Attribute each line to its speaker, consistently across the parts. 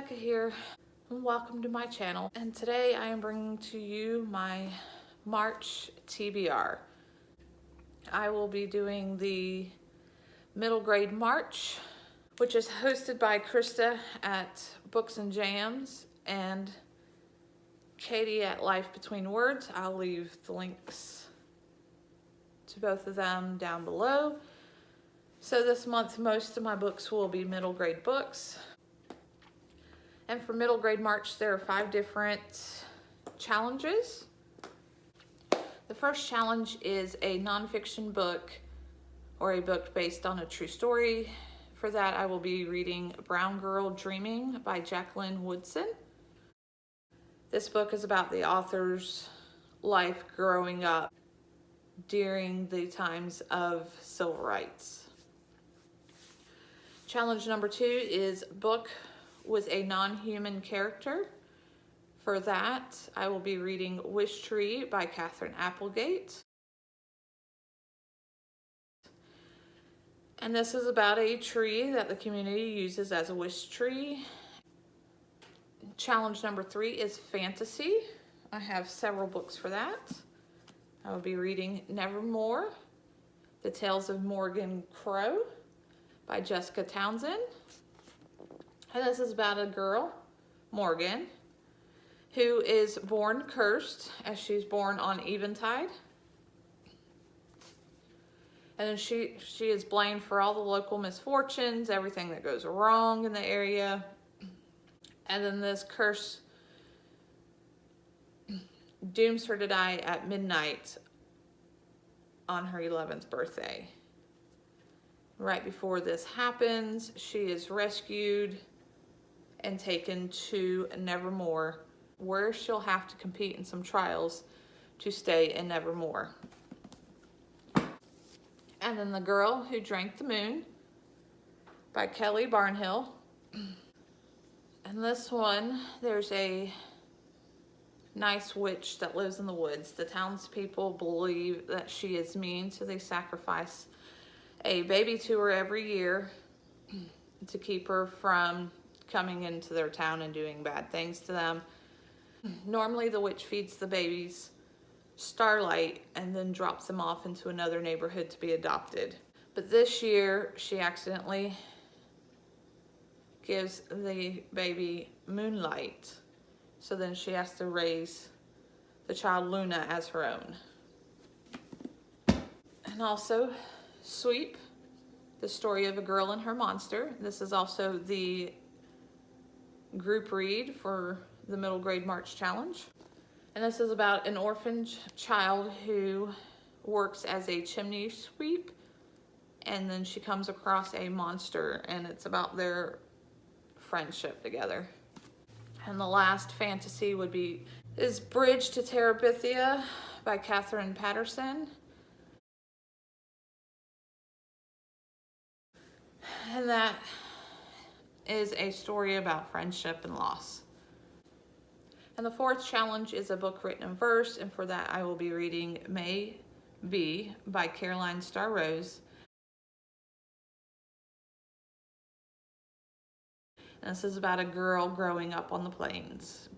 Speaker 1: Rebecca here, and welcome to my channel. And today I am bringing to you my March TBR. I will be doing the middle grade March, which is hosted by Krista at Books and Jams and Katie at Life Between Words. I'll leave the links to both of them down below. So this month, most of my books will be middle grade books. And for middle grade March, there are 5 different challenges. The first challenge is a nonfiction book or a book based on a true story. For that, I will be reading Brown Girl Dreaming by Jacqueline Woodson. This book is about the author's life growing up during the times of civil rights. Challenge number 2 is book with a non-human character. For that, I will be reading Wish Tree by Catherine Applegate. And this is about a tree that the community uses as a wish tree. Challenge number 3 is fantasy. I have several books for that. I will be reading Nevermore, The Tales of Morgan Crow by Jessica Townsend. And this is about a girl, Morgan, who is born cursed, as she's born on Eventide. And then she is blamed for all the local misfortunes, everything that goes wrong in the area. And then this curse dooms her to die at midnight on her 11th birthday. Right before this happens, she is rescued and taken to Nevermore, where she'll have to compete in some trials to stay in Nevermore. And then The Girl Who Drank the Moon by Kelly Barnhill. And this one, there's a nice witch that lives in the woods. The townspeople believe that she is mean, so they sacrifice a baby to her every year to keep her from coming into their town and doing bad things to them. Normally the witch feeds the babies Starlight and then drops them off into another neighborhood to be adopted. But this year she accidentally gives the baby Moonlight. So then she has to raise the child Luna as her own. And also Sweep, the story of a girl and her monster. This is also the group read for the middle grade March challenge. And this is about an orphaned child who works as a chimney sweep, and then she comes across a monster, and it's about their friendship together. And the last fantasy is Bridge to Terabithia by Catherine Patterson. And that is a story about friendship and loss. And the 4th challenge is a book written in verse, and for that I will be reading May Be by Caroline Star Rose. And this is about a girl growing up on the plains.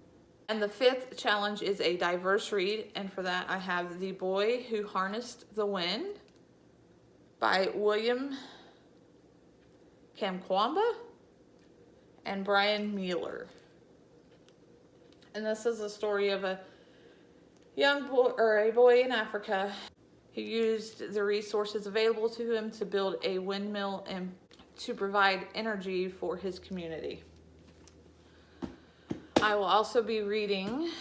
Speaker 1: And the 5th challenge is a diverse read, and for that I have The Boy Who Harnessed the Wind by William Kamkwamba and Brian Mueller. And this is the story of a young boy, or a boy in Africa, who used the resources available to him to build a windmill and to provide energy for his community. I will also be reading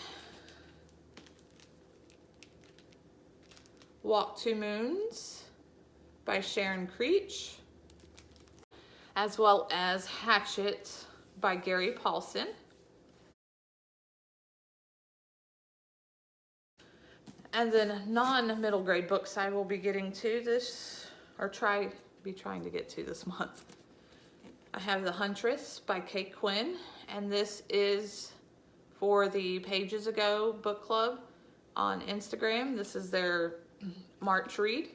Speaker 1: Walk Two Moons by Sharon Creech, as well as Hatchet by Gary Paulson. And then non-middle grade books I will be getting to this, or trying to get to this month. I have The Huntress by Kate Quinn, and this is for the Pages Ago book club on Instagram. This is their March read,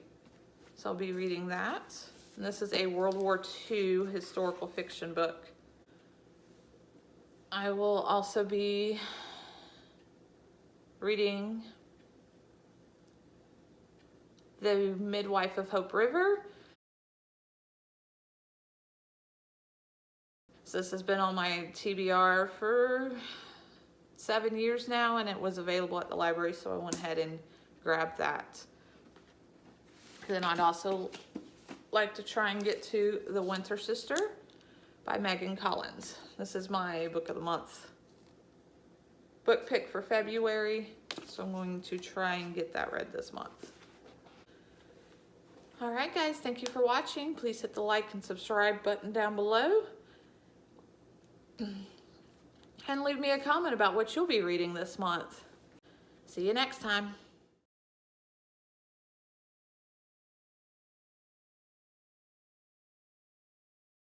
Speaker 1: so I'll be reading that. And this is a World War II historical fiction book. I will also be reading The Midwife of Hope River. So this has been on my TBR for 7 years now, and it was available at the library, so I went ahead and grabbed that. Then I'd also like to try and get to The Winter Sister by Megan Collins. This is my book of the month book pick for February, so I'm going to try and get that read this month. All right, guys, thank you for watching. Please hit the like and subscribe button down below. And leave me a comment about what you'll be reading this month. See you next time.